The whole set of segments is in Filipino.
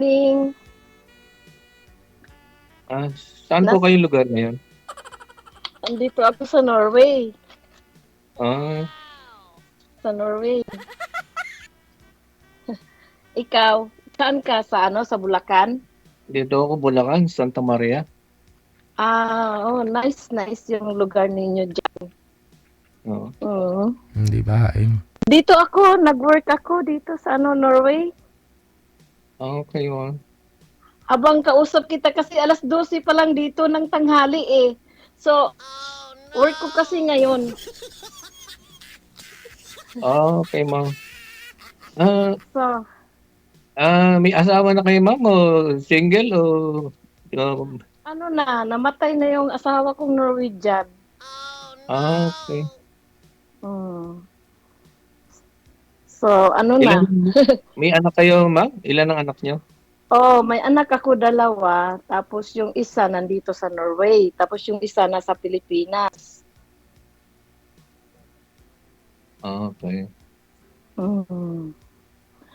Ning, Ah, saan po nas kayong lugar ngayon? andito ako sa Norway, Ah, sa Norway. Ikaw, saan ka? Sa ano, sa Bulacan? dito ako Bulacan, Santa Maria. Oh, nice, nice yung lugar ninyo diyan. Oo. Mm. Hindi bahain. Dito ako, nag-work ako dito sa ano, Norway. Ah, okay, wow. Habang kausap kita kasi 12:00 pa lang dito ng tanghali eh. So, work ko kasi ngayon. Ah, okay, ma'am. Ah, So, may asawa na kayo, ma'am, o single o um, ano na, namatay na yung asawa kong Norwegian. okay. Mm. So, ano Ilan na, may anak kayo, ma'am? Ilan ang anak niyo? oh, may anak ako dalawa, tapos yung isa nandito sa Norway, tapos yung isa nasa Pilipinas. Ah, okay. Mm.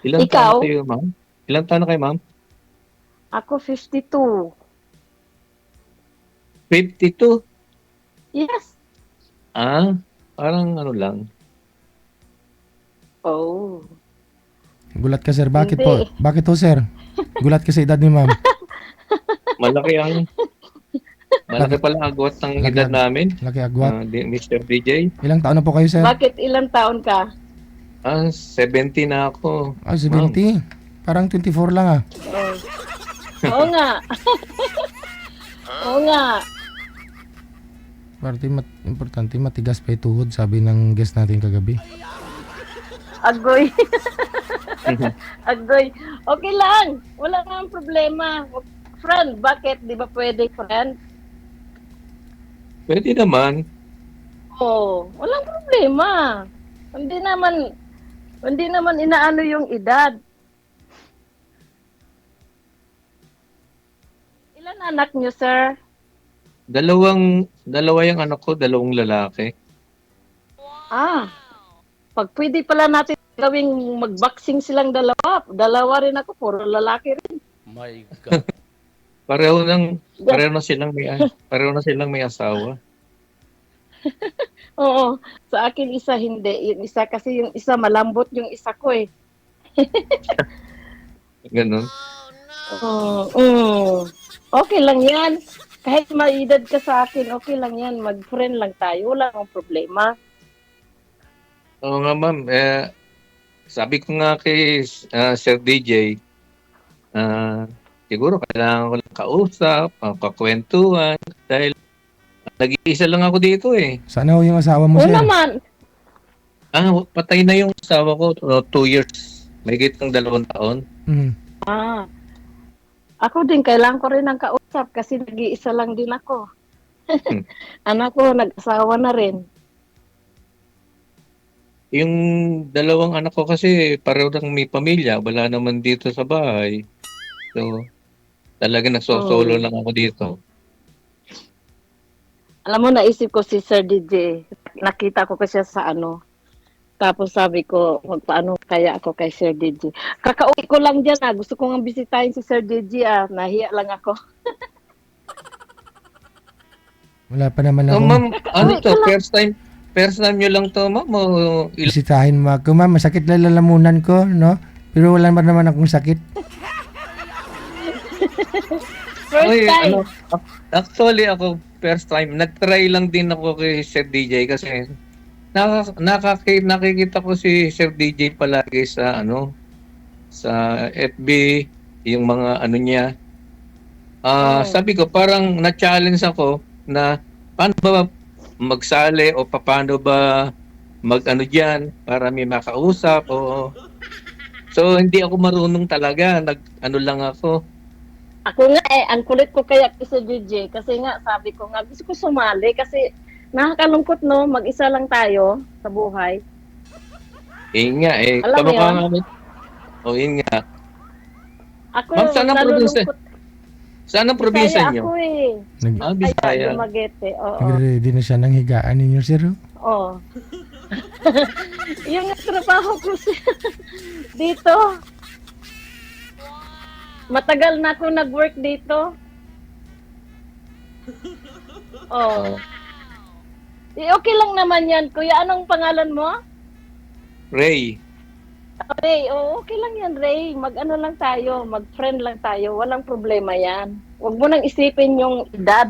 Ilang taon na Ikaw, kayo, ma'am? Ilang taon na kayo, ma'am? ako 52. 52. Yes. Ah, parang ano lang. Oh, Gulat ka, sir. Bakit po? hindi. Bakit po, sir? Gulat ka sa edad ni ma'am. Malaki ang Laki, malaki pala ang agwat ng laki, edad namin. laki agwat. Mr. DJ. Ilang taon na po kayo, sir? Bakit ilang taon ka? 70 na ako, Ah, ma'am. 70. Parang 24 lang ah. Oh. Oo nga. Oo nga. Importante, matigas pa yung tuhod, sabi ng guest natin kagabi. Agoy. Agoy. Okay lang. Wala nang problema. Friend, bakit? Di ba pwede, friend? Puwede naman. Oh, walang problema. Hindi naman, hindi naman inaano yung edad. Ilan anak niyo, sir? Dalawa yung anak ko, dalawang lalaki. Ah, pag pwede pala natin gawing mag-boxing silang dalawa. Dalawa rin ako, puro lalaki rin. My God. Pareho ng pareho na silang may asawa. Oo, sa akin isa hindi. Yung isa kasi yung isa malambot yung isa ko eh. Gano'n. Okay lang yan. Kahit maedad ka sa akin, okay lang yan. Mag-friend lang tayo. Wala akong problema. Oo nga, ma'am, sabi ko nga kay, Sir DJ, siguro kailangan ko lang kausap, makakuwentuhan dahil nag-iisa lang ako dito, eh. Sana ho yung asawa mo, Oo sir. naman. Patay na yung asawa ko, 2 years, mahigit ng 2 taon. Mm. Ah, ako din, kailangan ko rin ng kausap kasi nag-iisa lang din ako. Hmm. Anak ko, nag-asawa na rin. Yung dalawang anak ko kasi pareho ng may pamilya, wala naman dito sa bahay. So, talaga nagsosolo lang ako dito. Alam mo, naisip ko si Sir DJ. Nakita ko kasi siya sa ano. Tapos sabi ko, magpaano kaya ako kay Sir DJ. Kakauwi ko lang dyan Gusto ko nga bisitahin si Sir DJ Nahiya lang ako. Wala pa naman So, ako. ma'am, ano Kakauwi to, ko lang. first time nyo lang to, ma'am, o Bisitahin mo ako, ma'am. Masakit lang lalamunan ko, no? Pero wala naman akong sakit. First Ay, time. actually ako, first time, nag-try lang din ako kay Sir DJ kasi nakikita ko si Sir DJ palagi sa FB, yung mga ano niya. Sabi ko, parang na-challenge ako na paano ba magsali o paano ba mag-ano diyan para may makausap so hindi ako marunong talaga, nag-ano lang ako. Ako nga ang kulit ko kaya kay Sir DJ. Kasi nga, sabi ko nga, gusto ko sumali kasi nakakalungkot no, mag-isa lang tayo sa buhay. Nga Alam mo kamukha yun? nga yun nga. Ako Ma'am, saan ang probinsya? nalulungkot. Saan ang probinsya Bisaya niyo? ako eh. Bisaya. Dumaguete, oo. Nagre-ready na siya ng higaan ninyo, sir. Oo. Yung trabaho ko dito. Matagal na ako nag-work dito. Oh. Oh, Okay lang naman yan. Kuya, anong pangalan mo? Ray. Ray, okay lang yan, Ray. Mag-ano lang tayo, mag-friend lang tayo. Walang problema yan. Huwag mo nang isipin yung edad.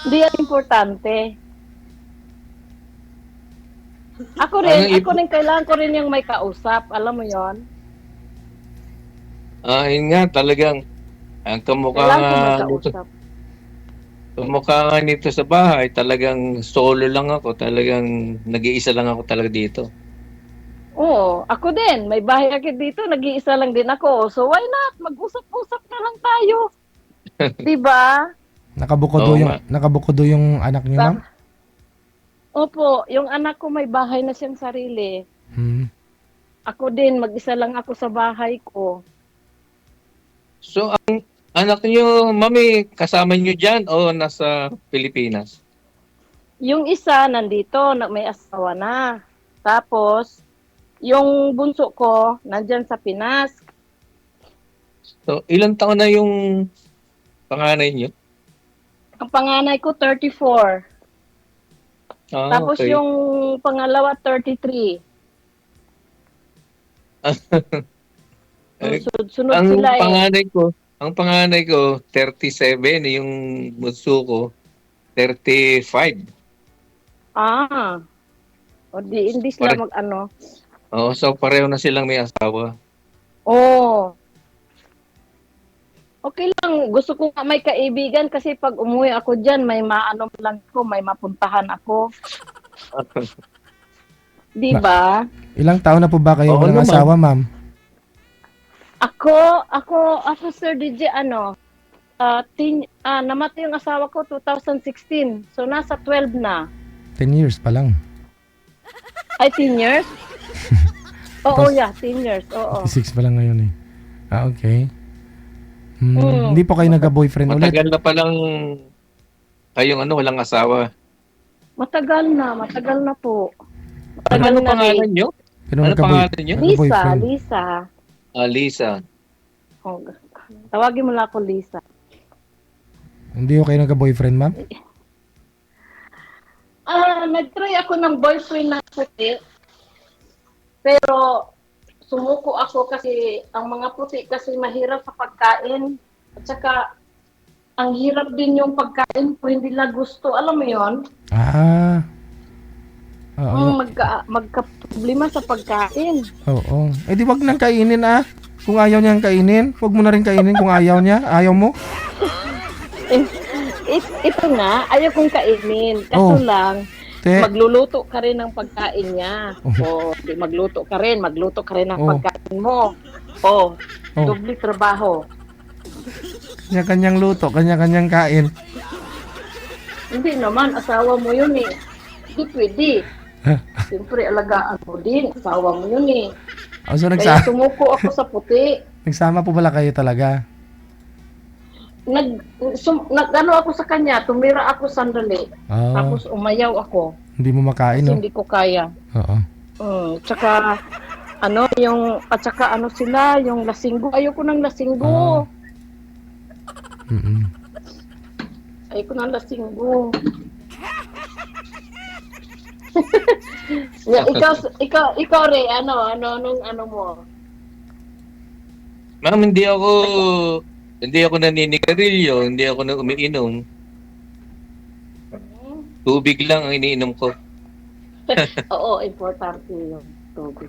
Hindi yan importante. Ako rin, kailangan ko rin yung may kausap. Alam mo yon? Yun nga, talagang ang kamukha Kailangan ko may nga nito, kausap. kamukha nga nito sa bahay, talagang solo lang ako, talagang nag-iisa lang ako talaga dito. Oo, ako din. May bahay ako dito, nag-iisa lang din ako. So why not? Mag-usap-usap na lang tayo. 'Di ba? Oo nga. Nakabukod yung anak niyo, ma'am? Opo, yung anak ko may bahay na siyang sarili. Hmm. Ako din, mag-isa lang ako sa bahay ko. So, ang anak niyo, mami, kasama niyo dyan o nasa Pilipinas? Yung isa nandito, may asawa na. Tapos, yung bunso ko, nandyan sa Pinas. So, ilang taon na yung panganay niyo? Ang panganay ko, 34. Tapos Okay. yung pangalawa, 33. Eh, Sunod ang sila eh. panganay ko 37, yung bunso ko 35. Ah, o di, hindi sila Pare- mag-ano. So pareho na silang may asawa. Oo. Okay lang, gusto ko nga may kaibigan kasi pag umuwi ako dyan, may maano lang ko, may mapuntahan ako. Di ba? Ilang taon na po ba kayo Oo walang naman. asawa, ma'am? Ako, Sir DJ, namatay yung asawa ko 2016. So, nasa 12 na. 10 years pa lang. Ay, 10 years? Oo, yeah, 10 years. Oo. 56 pa lang ngayon eh. Okay. Mm. Hindi po kayo nagka-boyfriend ulit? Matagal na palang kayong walang asawa. Matagal na po. Ano Matagal na pangalan rin. niyo? Pero Ano nagka-boy- pangalan niyo? Lisa, nagka-boyfriend. Lisa. Lisa. Oh, tawagin mo lang ako Lisa. Hindi ko kayo nagka-boyfriend, ma'am? Nag-try ako ng boyfriend na puti. Pero sumuko ako kasi ang mga puti kasi mahirap sa pagkain. At saka ang hirap din yung pagkain ko hindi nila gusto. Alam mo yon? Ah. Oo. Magka-problema sa pagkain. Oo. Eh di wag nang kainin ah. Kung ayaw niyang kainin, wag mo na rin kainin kung ayaw niya. Ayaw mo? Ito nga, ayaw kong kainin. Kaso Oh. lang, Te. magluluto ka rin ng pagkain niya. Oh. O, di magluto ka rin ng Oh. pagkain mo. O, Oh. doble trabaho. Kanya-kanyang luto, kanya-kanyang kain. Hindi naman, asawa mo yun eh. Hindi pwede. Siyempre, alagaan mo din. Asawa mo yun eh. So Kaya sumuko ako sa puti. nagsama po pala kayo talaga? Nag-ano ako sa kanya, tumira ako sandali. Ah, Tapos umayaw ako. hindi mo makain, Kasi no? hindi ko kaya. Oo. Tsaka, sila, yung lasinggo. Ayoko ng lasinggo. Mm-mm. Ayoko ng lasinggo. Yeah, ikaw Ray, ano mo? Ma'am, hindi ako naninigarilyo, hindi ako na umiinom. Tubig lang ang iniinom ko. Oo, importante yung tubig.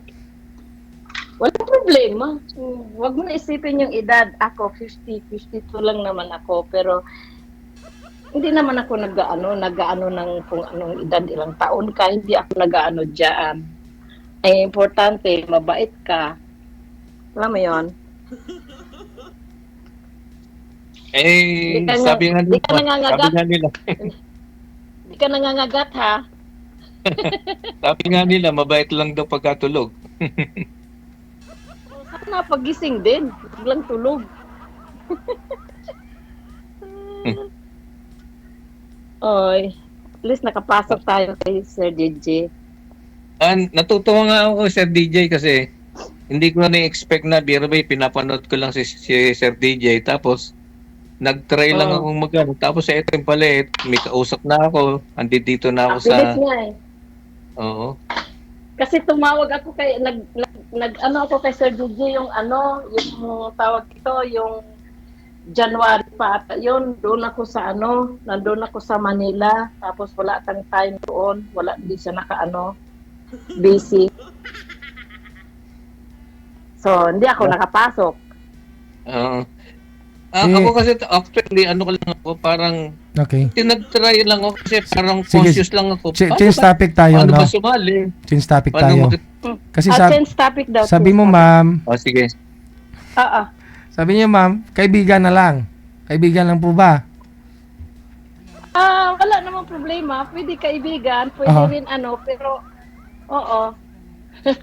Walang problema. Huwag mo na isipin yung edad. Ako, 52 lang naman ako. Pero, hindi naman ako nag-aano ng kung anong edad, ilang taon ka. Hindi ako nag-aano dyan. Ay, importante, mabait ka. Alam mo yon? Eh, Di ka sabi nga di ka nangangagat. nila, Hindi ka nangangagat, ha? sabi nga nila, mabait lang daw pagkatulog. Sana pagising din. Huwag lang tulog. Oy, at least nakapasok tayo kay Sir DJ. Natutuwa nga ako, Sir DJ, kasi hindi ko na-expect na biro ba, pinapanood ko lang si Sir DJ, tapos nag-try lang Oh. akong magano, tapos ito yung pala, may kausap na ako, andito na ako Ang bilis sa, niya eh. oo, Kasi tumawag ako kay ano ako kay Sir DJ yung yung tawag ito yung January pa ata yun. Doon ako sa nandun ako sa Manila. Tapos wala tang time doon. Wala, di siya busy. So, hindi ako nakapasok. oo. Eh, Ako kasi, actually, ano ko lang ako, parang, Okay. tinag-try lang ako kasi parang Sige. conscious lang ako. Change topic tayo, Paano no? ba sumali? Change topic Paano tayo. Kasi Change topic daw. sabi change mo, topic. ma'am, Sige. sabi niyo, ma'am, kaibigan na lang. Kaibigan lang po ba? Wala namang problema. Pwede kaibigan, pwede Aha. rin pero oo. Yun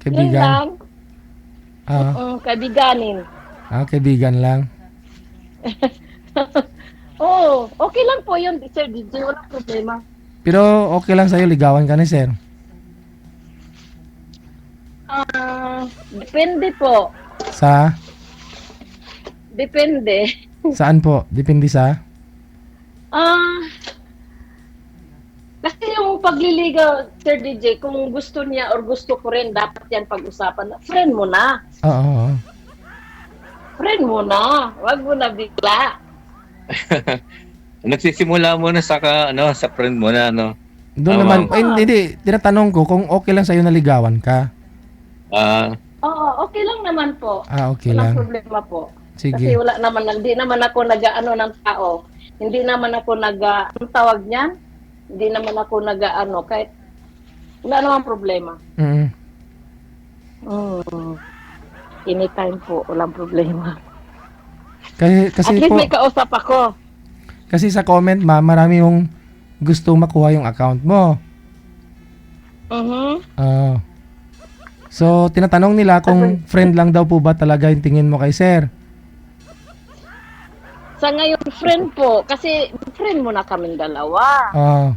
Kaibigan. lang. Ah, Kaibiganin. kaibigan lang. Oo, okay lang po yun, Sir DJ. Walang problema. Pero okay lang sa'yo, ligawan ka ni sir. Depende po. Sa? Depende. Saan po? Depende sa? Kasi yung pagliligaw, Sir DJ, kung gusto niya or gusto ko rin, dapat yan pag-usapan. Friend mo na. Oo. Friend mo na. Wag mo na bigla. Nagsisimula muna sa sa friend mo na, no? Doon Ah, naman, wow. hindi, tinatanong ko kung okay lang sa'yo na ligawan ka. Oo, okay lang naman po. Okay Walang lang. problema po. Kasi Sige. wala naman, hindi naman ako nag-ano ng tao. Hindi naman ako anong tawag niyan? Hindi naman ako kahit wala naman problema. Mm. Anytime po, walang problema. Kasi At least po, may kausap ako. kasi sa comment, ma'am, marami yung gusto makuha yung account mo. Ah. So, tinatanong nila kung friend lang daw po ba talaga yung tingin mo kay sir. Sa ngayon, friend po. Kasi friend mo na kaming dalawa. Ah.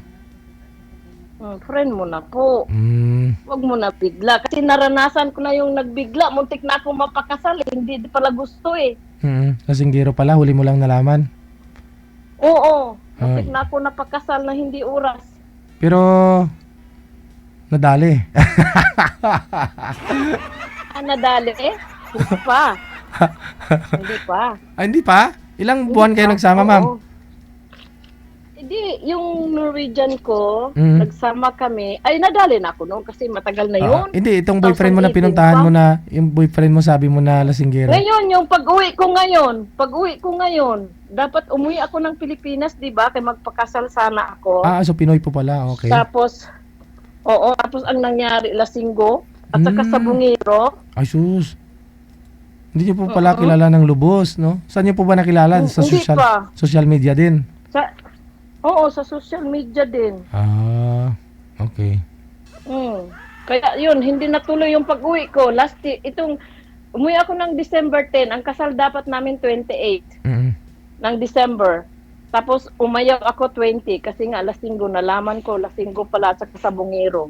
Friend mo na po. Mm. Huwag mo na bigla. Kasi naranasan ko na yung nagbigla. Muntik na akong mapakasal. Hindi pala gusto eh. Lasinggero pala, huli mo lang nalaman. Oo. Muntik na ako napakasal na hindi oras. Pero, nadali. Nadali eh? Hindi pa. Hindi pa. Hindi pa? Ilang buwan kayo nagsama, ma'am? Oo. Hindi, yung Norwegian ko, Mm. nagsama kami. Ay, nadali na ako noon kasi matagal na yun. Hindi, itong boyfriend mo na 2018 pinuntahan pa. mo na, yung boyfriend mo sabi mo na lasinggero. Ngayon, yung pag-uwi ko ngayon, dapat umuwi ako ng Pilipinas, di ba? Kaya magpakasal sana ako. So Pinoy po pala, okay. Tapos ang nangyari, lasinggo, at saka sa Mm. bungiro. Ay, sus. Hindi niyo po pala kilala ng lubos, no? Saan niyo po ba nakilala? Sa Hindi pa. social media din? Sa social media din. Okay. Kaya yun, hindi natuloy yung pag-uwi ko. Umuwi ako ng December 10. Ang kasal dapat namin 28 ng December. Tapos umayaw ako 20 kasi nga lasinggo, nalaman ko lasinggo pala at saka sa bungiro.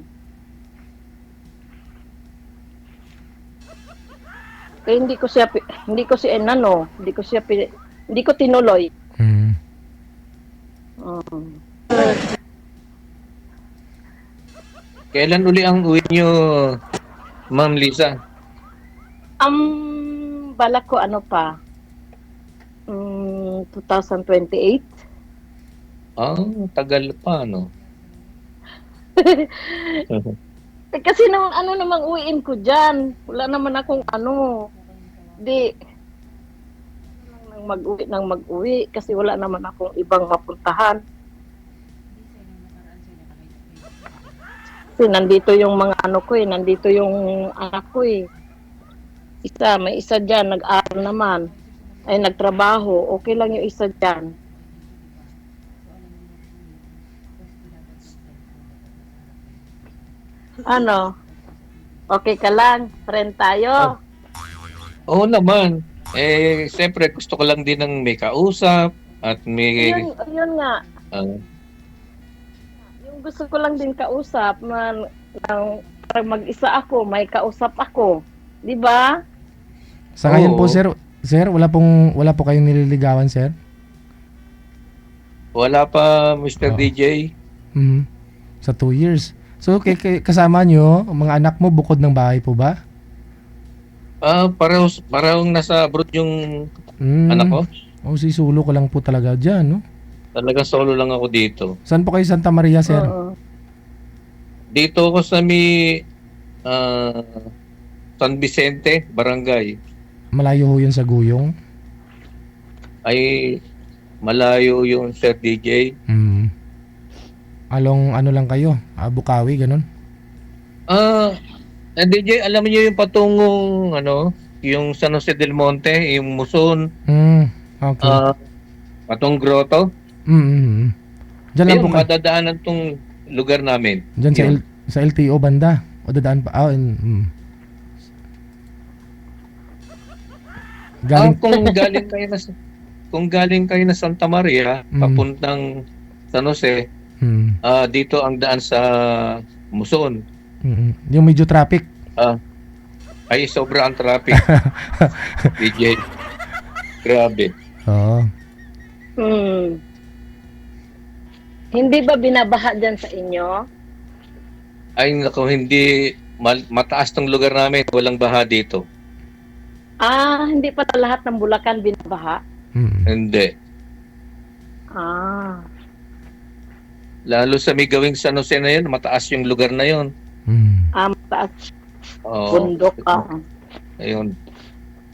Kaya hindi ko tinuloy. Kailan uli ang uwi nyo, Ma'am Lisa? Balak ko 2028. Tagal pa, no? Kasi namang uwiin ko dyan. Wala naman akong di nang mag-uwi kasi wala naman akong ibang mapuntahan. Kasi nandito yung mga nandito yung anak ko eh. May isa dyan, nag-aaral naman. Ay, nagtrabaho. Okay lang yung isa dyan. Okay ka lang? Friend tayo? Oo naman. Siyempre, gusto ko lang din ng may kausap at may... Yun nga. Yung gusto ko lang din kausap ng parang mag-isa ako, may kausap ako. Di ba? Sa ngayon po, Oo. sir, wala po kayong nililigawan, sir? Wala pa, Mr. Oo. DJ. Mhm. Sa 2 years. So, kasama nyo, mga anak mo, bukod ng bahay po ba? Parehong nasa abroad yung anak ko. Oh, si Sulo ko lang po talaga dyan, no? Talagang solo lang ako dito. Saan po kayo Santa Maria, sir? Oo. Dito ako sa ah, San Vicente, Barangay. Malayo ho yun sa Guyong? Ay malayo yung Sir DJ. Along ano lang kayo? Bukawi, ganun? DJ, alam niyo yung patungong yung San Jose del Monte, yung Muson, Okay. patong grotto. Diyan lang Ayun, po kayo. madadaanan tong lugar namin. Diyan Yun. sa LTO banda. O dadaan pa. Galing, Kung galing kayo na Santa Maria, papuntang San Jose, dito ang daan sa Muson. yung medyo traffic. Ay sobra ang traffic. DJ. Grabe. Oo. Hindi ba binabaha dyan sa inyo? Ay naku, hindi mataas tong lugar namin, walang baha dito. Hindi pa lahat ng Bulacan binabaha? Hindi. Lalo sa may gawing San Jose na yun, mataas yung lugar na yun. Mataas. Oo. Bundok. Ayun.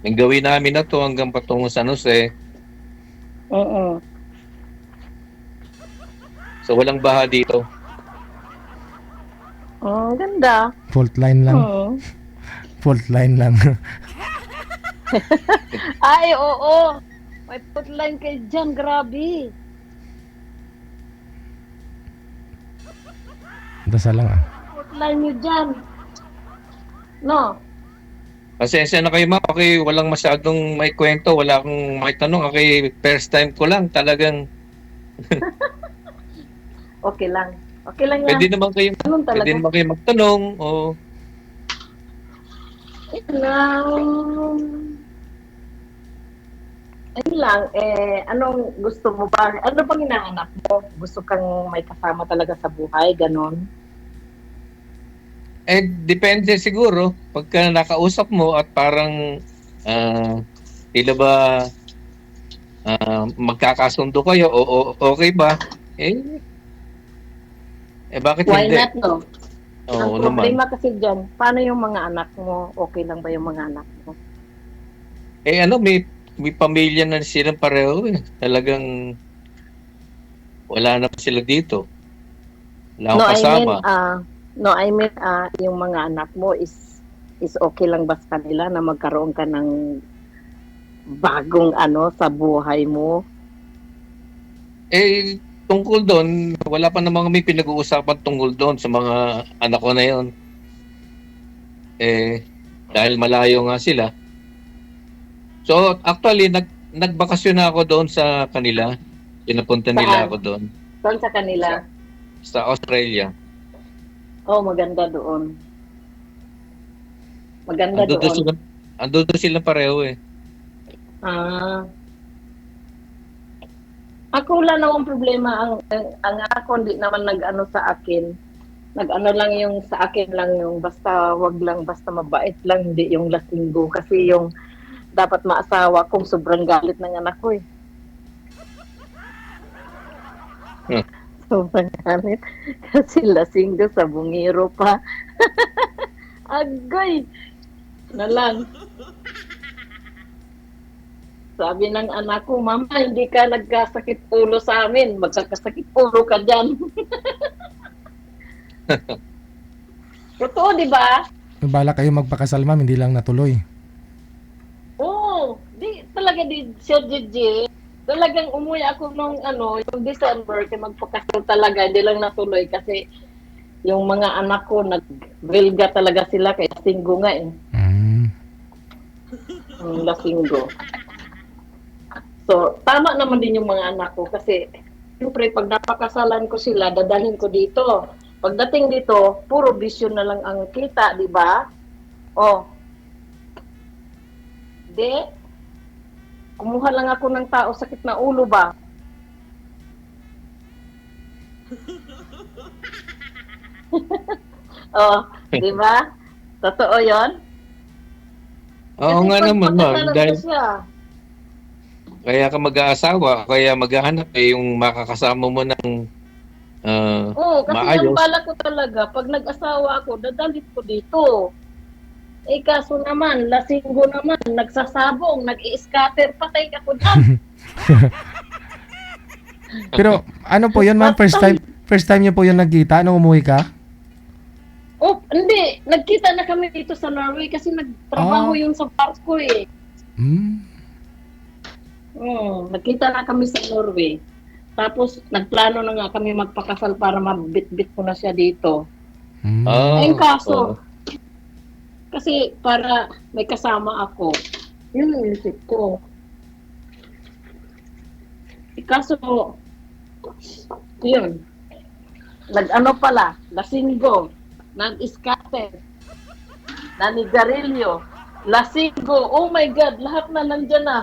Yung gawin namin na to hanggang patungong San Jose, Oo. so walang baha dito. Ganda. Fault line lang. Fault line lang. Ay, oo. May putline kayo dyan, grabe. Dasal lang Putline nyo dyan. No? Pasensya na kayo ma'am, okay, walang masyadong may kwento, wala akong may tanong, okay, first time ko lang, talagang Okay lang. Okay lang yan. pwede naman kayo Ganun talaga. magtanong o Ayun lang, anong gusto mo ba? Ano bang hinahanap mo? Gusto kang may kasama talaga sa buhay, ganon? depende siguro pagka nakausap mo at parang tila ba magkakasundo kayo o okay ba? Bakit Why hindi? not, no? Oo Ang naman. problema kasi dyan, paano yung mga anak mo? Okay lang ba yung mga anak mo? May pamilya na silang pareho eh. Talagang wala na pa sila dito. Wala akong kasama. I mean, yung mga anak mo is okay lang ba sa kanila na magkaroon ka ng bagong sa buhay mo? Tungkol doon, wala pa namang may pinag-uusapan tungkol doon sa mga anak ko na yon. Dahil malayo nga sila. So, actually, nagbakasyon na ako doon sa kanila. Pinapunta nila ako doon. Saan sa kanila? Sa Australia. Maganda doon. Maganda doon. Ando doon sila pareho eh. Ako wala namang problema. Ang ako hindi naman nag-ano sa akin. Nag-ano lang yung sa akin lang yung basta wag lang, basta mabait lang, hindi yung lasinggo. Kasi yung dapat maasawa kung sobrang galit ng anak ko eh. Sobrang galit. Kasi lasinggo sa bungiro pa. Agoy! Na lang. Sabi ng anak ko, Mama, hindi ka nagkasakit ulo sa amin. Magkakasakit ulo ka dyan. Totoo, di ba? Bala kayo magpakasal, ma'am, hindi lang natuloy. Talaga di Sir Gigi. Talagang umuwi ako nung yung December, kaya magpakasal talaga, hindi lang natuloy kasi yung mga anak ko nag-wilga talaga sila kaya singgo nga eh. Lasinggo. So, tama naman din yung mga anak ko kasi siyempre pag napakasalan ko sila, dadalhin ko dito. Pagdating dito, puro bisyo na lang ang kita, di ba? Oh, di, kumuha lang ako ng tao sakit na ulo ba? Oh, di ba? Totoo 'yon? Oo nga naman, ma'am. Pagkakalat ko Dahil siya. kaya ka mag-aasawa, kaya maghahanap yung makakasama mo ng Oo, kasi ang maayos. bala ko talaga, pag nag-asawa ako, dadalit ko dito. Eh kaso naman, lasinggo naman, nagsasabong, nag-i-scatter, patay ako dyan. Pero ano po yun, ma'am? First time niyo po yun nagkita nung umuwi ka? Oh, hindi. Nagkita na kami dito sa Norway kasi nagtrabaho Ah. yun sa barko eh. Hmm. Nagkita na kami sa Norway. Tapos nagplano na nga kami magpakasal para mabit-bit ko na siya dito. Hmm. Ayun Oo. kaso, kasi para may kasama ako, yun ang isip ko. Kaso, yun, nag-ano pala, lasinggo, nag-scatter, nanigarilyo, lasinggo, oh my God, lahat na nandyan na.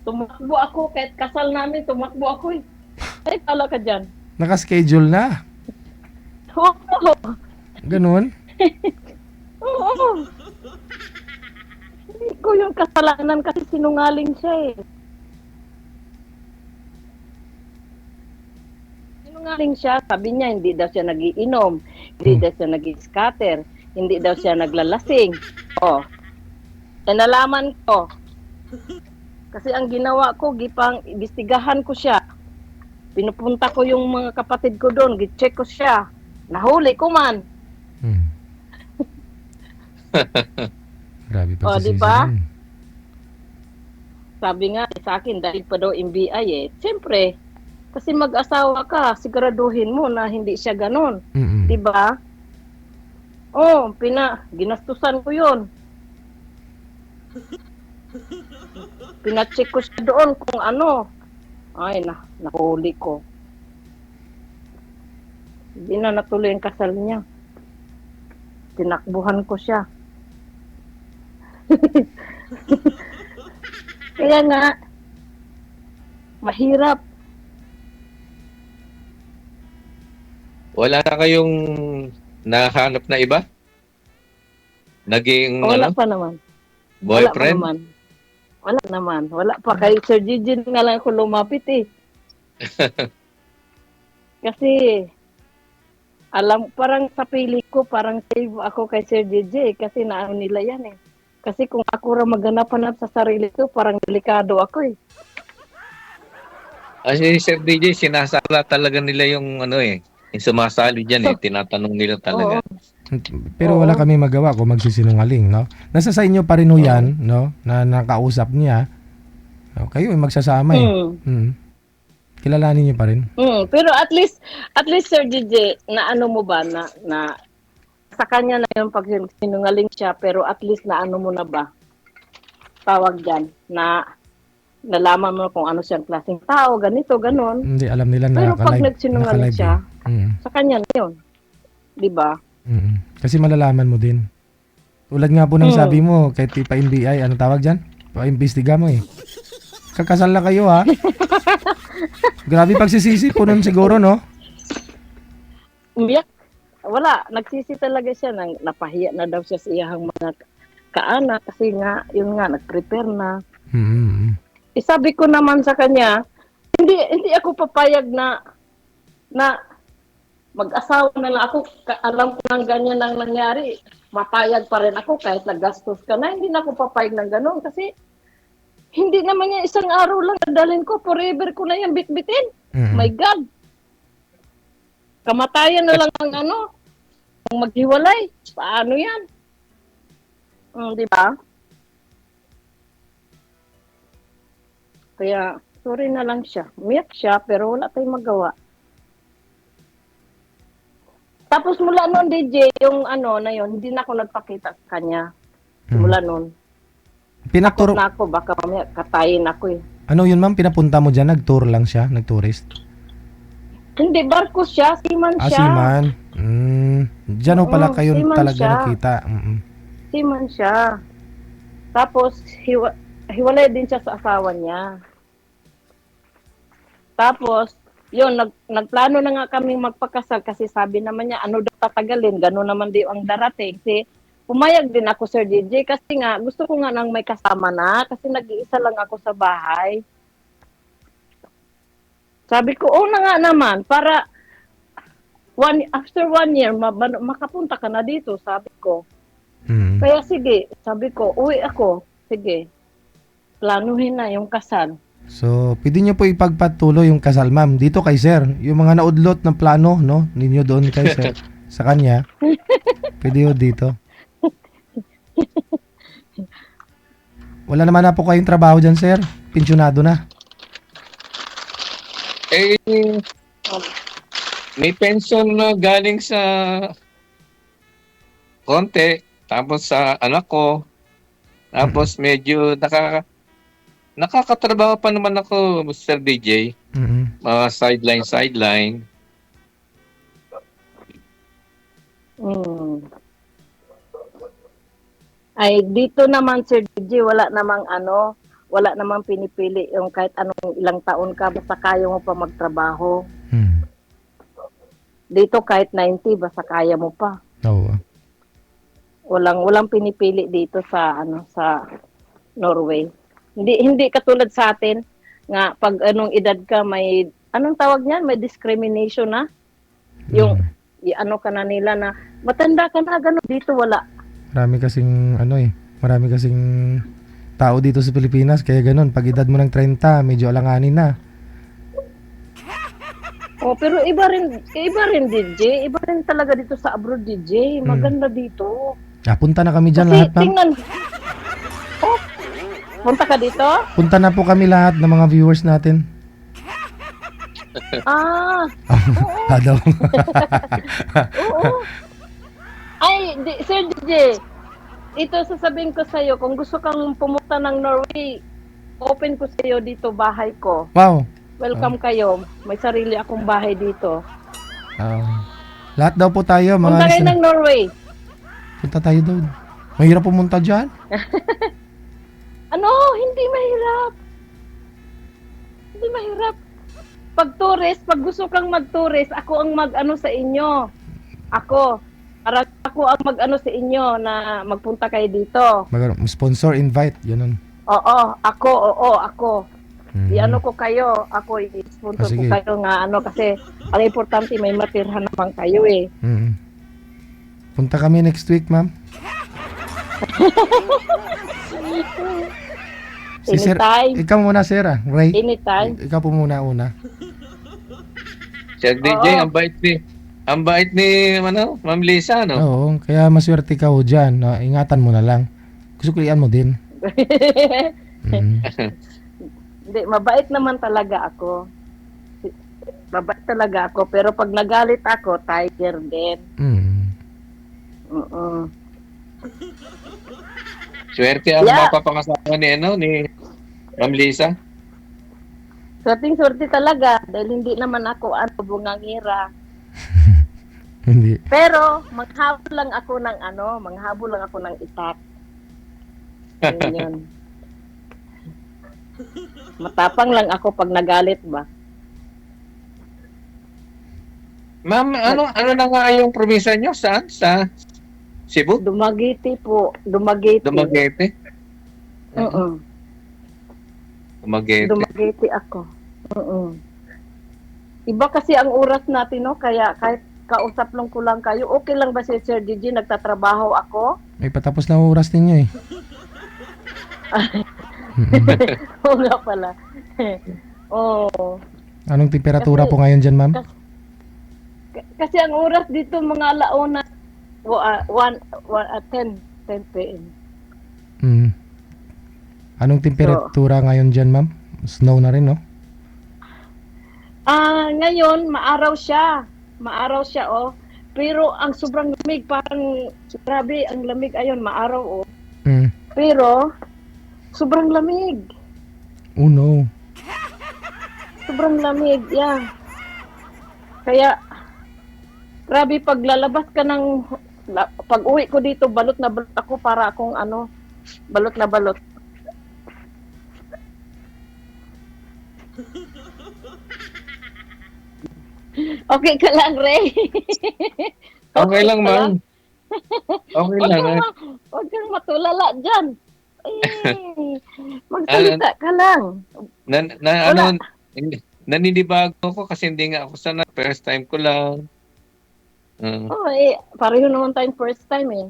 Tumakbo ako, kahit kasal namin, tumakbo ako eh. Ay, pala ka dyan. Naka-schedule na. Oo, Ganun. oo. Hindi ko yung kasalanan kasi sinungaling siya eh. Sinungaling siya, sabi niya hindi daw siya nagiinom, hindi daw siya nag-scatter, hindi daw siya naglalasing. Oh. E nalaman ko. Kasi ang ginawa ko, gipang imbestigahan ko siya. Pinupunta ko yung mga kapatid ko doon, gi-check ko siya. Nahuli ko man. Hmm. Grabe Oh, pagsisisi di ba? yan. Sabi nga sa akin, dahil pa daw MBI eh. Siyempre, kasi mag-asawa ka, siguraduhin mo na hindi siya ganon. Mm-mm. Diba? Oh, ginastusan ko yun. Pina-check ko siya doon kung ano. Ay, nahuli ko. Hindi na natuloy ang kasal niya. Tinakbuhan ko siya. Kaya nga, mahirap. Wala na kayong nahanap na iba? Naging Wala pa naman. boyfriend? Wala naman. Wala pa. Kay Sir Gigi nga lang ako lumapit eh. Kasi, parang sa pili ko, parang save ako kay Sir Gigi eh. Kasi naano nila yan eh. Kasi kung ako ra maghanap-hanap sa sarili ko, parang delikado ako eh. Kasi Sir DJ, sinasala talaga nila yung yung sumasali dyan eh. Tinatanong nila Oo. talaga. Pero Oo. wala kami magawa kung magsisinungaling, no? Nasa sa inyo pa rin ho yan, no? Na nakausap niya. No? Kayo ay magsasama eh. Mm. Kilalanin niyo pa rin. Pero at least Sir Gigi, na ano mo ba na sa kanya na yung pag sinungaling siya, pero at least na ano mo na ba? Tawag dyan, na nalaman mo kung ano siyang klaseng tao, ganito, ganon. Hindi, alam nila na Pero pag naka-live- nagsinungaling naka-live siya, eh. Mm. sa kanya na yun. Diba? Mm. Kasi malalaman mo din. Tulad nga po ng sabi mo, kahit pa NBI, ano tawag dyan? Pa-imbestiga mo eh. Kakasal na kayo ha. Grabe pagsisisi po nun siguro, no? Umiyak. Wala, nagsisi talaga siya, napahiya na daw siya sa iyang mga kaanak kasi nga, yun nga, nag-prepare na. Mm. Sabi ko naman sa kanya, hindi ako papayag na mag-asawa na lang ako. Alam ko nang ganyan ang nangyari. Mapayag pa rin ako kahit naggastos ka na. Hindi na ako papayag ng gano'n kasi hindi naman yan isang araw lang. Dalhin ko, forever ko na yan bitbitin. My God. Kamatayan na lang ang ang maghiwalay. Paano yan? Di ba? Kaya, sorry na lang siya. Umiyak siya, pero wala tayong magawa. Tapos mula noon, DJ, yung na yun, hindi na ako nagpakita sa kanya. Mula noon. Pinaturo, Takot na ako, baka mamaya katayin ako eh. ano yun ma'am, pinapunta mo dyan? Nag-tour lang siya? Nag-tourist? Hindi, barko siya, seaman Ah, siya. seaman. Diyan ho pala Oo, kayo seaman talaga siya. nakita. Seaman siya. Tapos, hiwalay din siya sa asawa niya. Tapos, yun, nagplano na nga kami magpakasal kasi sabi naman niya, ano daw tatagalin, gano'n naman di ang darating. Kasi, pumayag din ako, Sir DJ, kasi nga, gusto ko nga nang may kasama na, kasi nag-iisa lang ako sa bahay. Sabi ko, oo na nga naman, para after 1 year, makapunta ka na dito, sabi ko. Kaya sige, sabi ko, uwi ako, sige, planuhin na yung kasal. So, pwede nyo po ipagpatuloy yung kasal, ma'am. Dito kay sir. Yung mga naudlot ng plano, no? Ninyo doon kay sir. Sa kanya. Pwede ho dito. Wala naman na po kayong trabaho dyan, sir. Pensyonado na. Eh, may pension na galing sa konti, tapos sa anak ko, tapos medyo nakakatrabaho pa naman ako, Mr. DJ. Mga sideline. Ay, dito naman, Sir DJ, wala namang pinipili yung kahit anong ilang taon ka, basta kaya mo pa magtrabaho. Dito kahit 90, basta kaya mo pa. Oo. Walang pinipili dito sa Norway. Hindi katulad sa atin nga pag anong edad ka may anong tawag niyan, may discrimination na. Yung ano ka na nila na matanda ka na gano'n, dito wala. Marami kasing tao dito sa Pilipinas, kaya ganun, pag edad mo ng 30, medyo alanganin na. Oh, pero iba rin DJ, iba rin talaga dito sa abroad DJ, maganda dito. Punta na kami dyan Kasi lahat, ma'am. tingnan, punta ka dito? Punta na po kami lahat ng mga viewers natin. Oo. Ay, Sir DJ, ito sasabihin ko sa'yo, kung gusto kang pumunta ng Norway, open ko sa'yo dito bahay ko. Wow. Welcome kayo. May sarili akong bahay dito. Lahat daw po tayo, mga Punta kayo ng Norway. Punta tayo doon. Mahirap pumunta dyan. Ano? Hindi mahirap. Hindi mahirap. Pag tourist, pag gusto kang mag-tourist, ako ang mag-ano sa inyo. Ako ang mag-ano sa inyo na magpunta kayo dito. Sponsor, invite, ganun. Oo, ako. I-ano ko kayo, ako i-sponsor ko kayo nga kasi ang importante may matirhan naman kayo eh. Punta kami next week, ma'am. Si Sir, ikaw muna, Sir. Ray. Anytime. Ikaw po muna una. Sir DJ, ang bait ni Ma'am Lisa, no? Oo, kaya maswerte ka ho dyan. Ingatan mo na lang. Kusuklian mo din. Hindi, mabait naman talaga ako. Mabait talaga ako, pero pag nagalit ako, tiger din. Swerte ang mapapangasawa ni Ma'am Lisa. Swerte talaga, dahil hindi naman ako bungangira. Hindi. Pero, manghabol lang ako ng itak. Yun. Matapang lang ako pag nagalit ba. Ma'am, ano na nga yung probinsya nyo? Saan? Sa Cebu? Dumaguete po. Dumaguete. Dumaguete ako. Iba kasi ang oras natin, no? Kaya kahit kausap lang ko lang kayo, okay lang ba si Sir DJ? Nagtatrabaho ako? May patapos na oras ninyo eh. Oo nga pala. Oo. Anong temperatura po ngayon dyan, ma'am? Kasi ang oras dito mga alauna 10 p.m. Anong temperatura ngayon dyan, ma'am? Snow na rin, no? Ngayon, maaraw siya, oh. Pero ang sobrang lamig, parang grabe, ang lamig ayon, maaraw, oh. Pero, sobrang lamig. Oh, no. Sobrang lamig, yeah. Kaya, grabe, pag lalabas ka ng, pag uwi ko dito, balot na balot ako para akong ano, balot na balot. Okay ka lang, Ray. Okay lang, ka ma'am. Okay Huwag lang. kang, huwag kang matulala dyan. Eh, Ano, magsalita ka lang. Wala. ano, naninibago ako kasi hindi nga ako sana. First time ko lang. Oh, pareho naman tayong first time eh.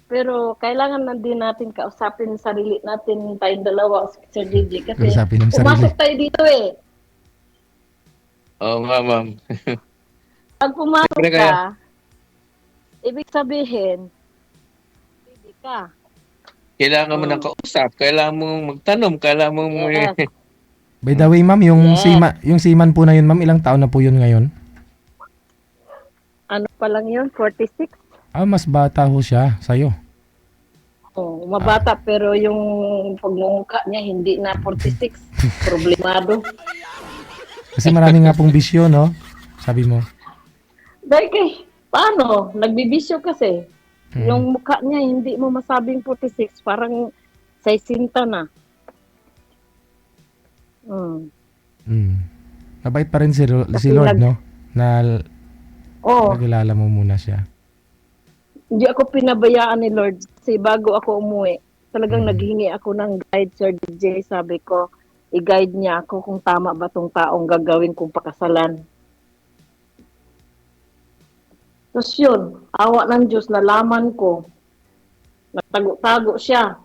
Pero kailangan na din natin kausapin sarili natin tayong dalawa, Sir Gigi. Kasi Kausapin ng sarili. pumasok tayo dito eh. Oo nga, ma'am. Pag pumasok Siyempre kaya, ka, ibig sabihin, hindi ka. kailangan mo ng kausap, kailangan mong magtanong, kailangan mong Yes. By the way, ma'am, yung Yes. yung seaman po na yun, ma'am, ilang taon na po yun ngayon? Ano pa lang yun? 46? Ah, mas bata ho siya sa'yo. Oh, mabata pero yung pagmumukha niya hindi na 46. Problemado. Kasi marami nga pong bisyo, no? Sabi mo. Dahil kay, paano? Nagbibisyo kasi. Mm. Yung mukha niya, hindi mo masabing 46. Parang 60 na. Mm. Mabait pa rin si Kasi Lord, no? Na Oh, nakilala mo muna siya. hindi ako pinabayaan ni Lord. Kasi bago ako umuwi, talagang naghingi ako ng guide, Sir DJ. Sabi ko, i-guide niya ako kung tama ba tong taong gagawin kong pakasalan. Tapos yun, awa ng Diyos, nalaman ko. Nagtago-tago siya.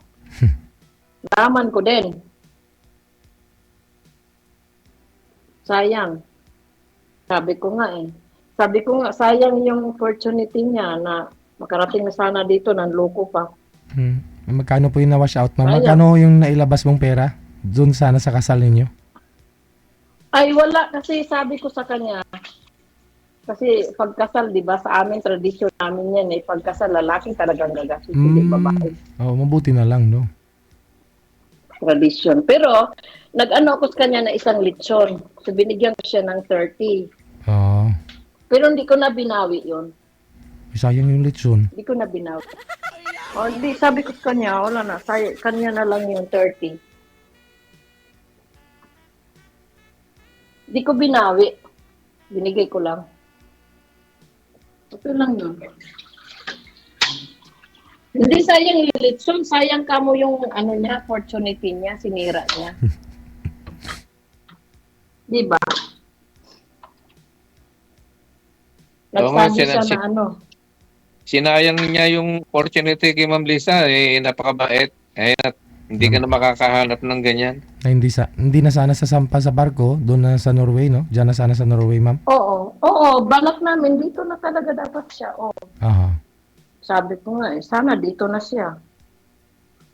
Nalaman ko din. Sayang. Sabi ko nga, sayang yung opportunity niya na makarating na sana dito, nanloko pa. Magkano po yung na-wash out, ma'am? Sayang. Magkano yung nailabas mong pera? Doon sana sa kasal ninyo? Ay, wala. Kasi sabi ko sa kanya, kasi pagkasal, di ba, sa amin, tradisyon namin yan eh. Pagkasal, lalaki talagang gagastos, hindi babae. Oo, mabuti na lang, no? Tradisyon. Pero, nag-ano ako sa kanya na isang lechon. So, binigyan ko siya ng 30. Oo. Pero hindi ko na binawi yun. Sayang yung lechon. Hindi ko na binawi. O, hindi, sabi ko sa kanya, wala na, kanya na lang yung 30. Hindi ko binawi. Binigay ko lang. Ito lang yun. Hindi sayang yung lechon, sayang ka mo yung ano niya, opportunity niya, sinira niya. Di ba? Nagsabi siya na ano. sinayang niya yung opportunity kay Ma'am Lisa, napakabait. Hindi ka na makakahanap ng ganyan. Na hindi na sana sasampa sa barko, doon na sa Norway, no? Diyan na sana sa Norway, ma'am. Oo, balak namin, dito na talaga dapat siya. Aha. Sabi ko nga sana dito na siya.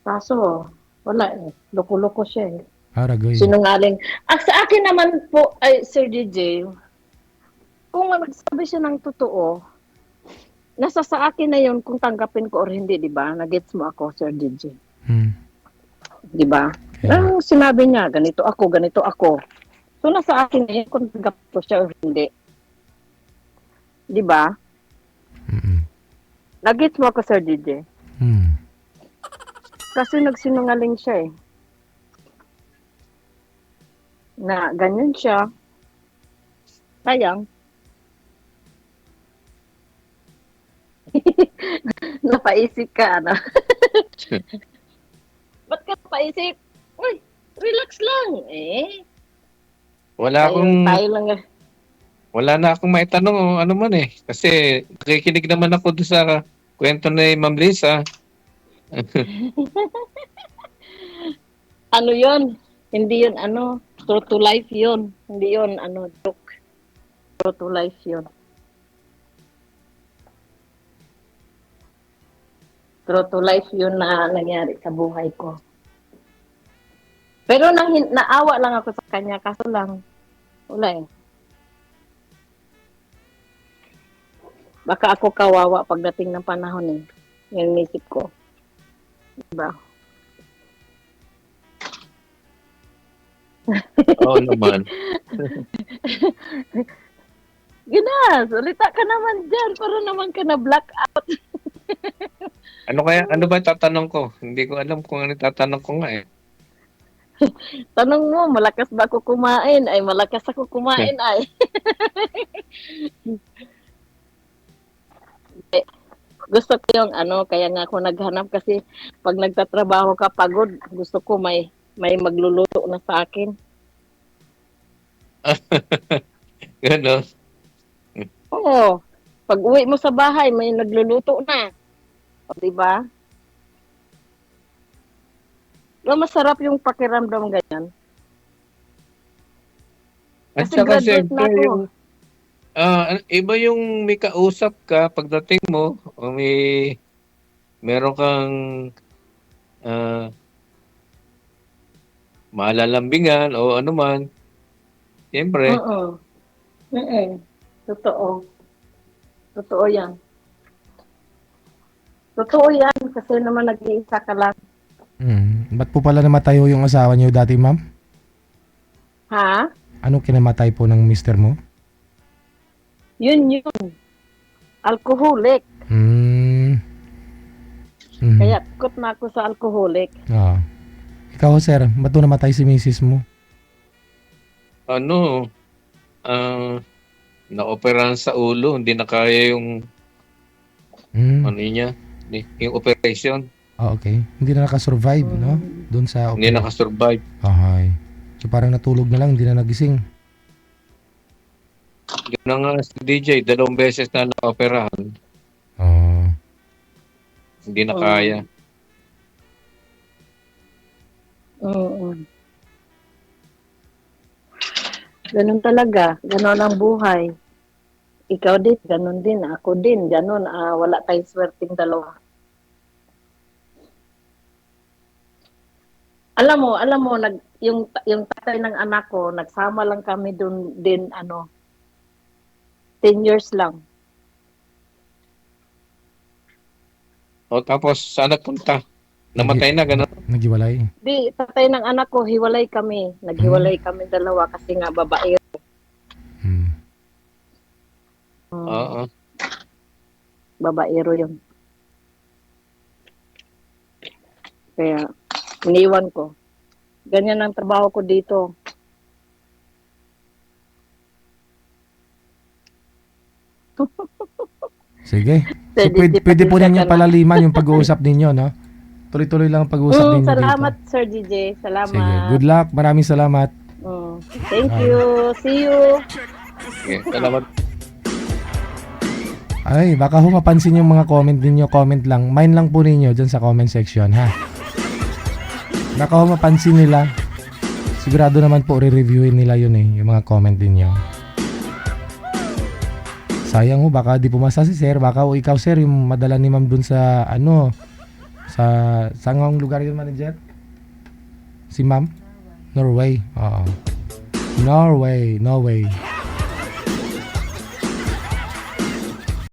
Kaso, wala loko-loko siya Aragay. Sinungaling. Sa akin naman po, ay Sir DJ, kung magsabi siya ng totoo, nasa sa akin na yun kung tanggapin ko or hindi, di ba? Nagets mo ako, Sir DJ. Di ba? Nang sinabi niya, ganito ako. So, nasa akin na yun kung tanggap ko siya or hindi. Di ba? Nagets mo ako, Sir DJ. Kasi nagsinungaling siya na ganyan siya. Sayang. Napaisip ka, ano? Ba't ka napaisip? Uy, relax lang. Tayo lang. Wala na akong maitanong o ano man Kasi nakikinig naman ako doon sa kwento ni Ma'am Lisa. Ano yun? Hindi yun, true to life yun. Hindi yun, joke. True to life yun. True to life yun na nangyari sa buhay ko. Pero naawa lang ako sa kanya, kaso lang, wala Baka ako kawawa pagdating ng panahon Yung isip ko. Diba? Oo naman. Gina, salita ka naman dyan para naman ka na black out. Ano ba tatanong ko? Hindi ko alam kung ano tatanong ko nga eh. Tanong mo, malakas ba ako kumain? Ay, malakas ako kumain ay. Eh, gusto ko yung ano, kaya nga ako naghanap kasi pag nagtatrabaho ka pagod, gusto ko may magluluto na sa akin. Gano'n. Oo. Pag uwi mo sa bahay, may nagluluto na. O, di ba? Masarap yung pakiramdam ganyan. At Kasi saka graduate na siyempre ako. yung iba yung may kausap ka pagdating mo o meron kang ah, malalambingan o ano man. Siyempre, Oo. Totoo. Totoo yan. Totoo yan kasi naman nag-iisa ka lang. Ba't po pala namatayo yung asawa niyo dati, ma'am? Ha? Anong kinamatay po ng mister mo? Yun. Alcoholic. Hmm. Mhm. Kaya kot na ako sa alcoholic. Ah. Ikaw, sir, ba't po namatay si misis mo? ano, naoperahan sa ulo, hindi na kaya yung ano niya, yung operation, Ah, okay. Hindi na nakasurvive, no? Doon sa hindi nakasurvive. Okay. So parang natulog na lang, hindi na nagising. Yun na nga si DJ, 2 beses na naoperahan, Oh. hindi na kaya. Oo. Ganun talaga. Ganun ang buhay. Ikaw din, ganun din. Ako din, ganun. Wala tayong swerteng dalawa. Alam mo, yung tatay ng anak ko, nagsama lang kami doon din, 10 years lang. O tapos, saan nagpunta? Namatay na, gano'n? Nagiwalay. Di, tatay ng anak ko, hiwalay kami. Naghiwalay kami dalawa kasi nga babae. Hmm. Oo. Babaero yun. Kaya, iniwan ko. Ganyan ang trabaho ko dito. Sige. So, Pwede, pwede po pasensya ninyo ka na. palaliman yung pag-uusap ninyo, no? Tuloy-tuloy lang ang pag-uusap ninyo Salamat, dito. Sir DJ. Salamat. Sige. Good luck. Maraming salamat. Thank you. See you. Okay, salamat. Ay, baka ho mapansin yung mga comment ninyo. Comment lang. Mind lang po ninyo dyan sa comment section, ha? Baka ho mapansin nila. Sigurado naman po re-reviewin nila yun eh. Yung mga comment ninyo. Sayang ho, baka di pumasa si sir. Baka o ikaw sir, yung madala ni ma'am dun sa sa ang lugar yun, manager? Si ma'am? Norway. Oo. Norway.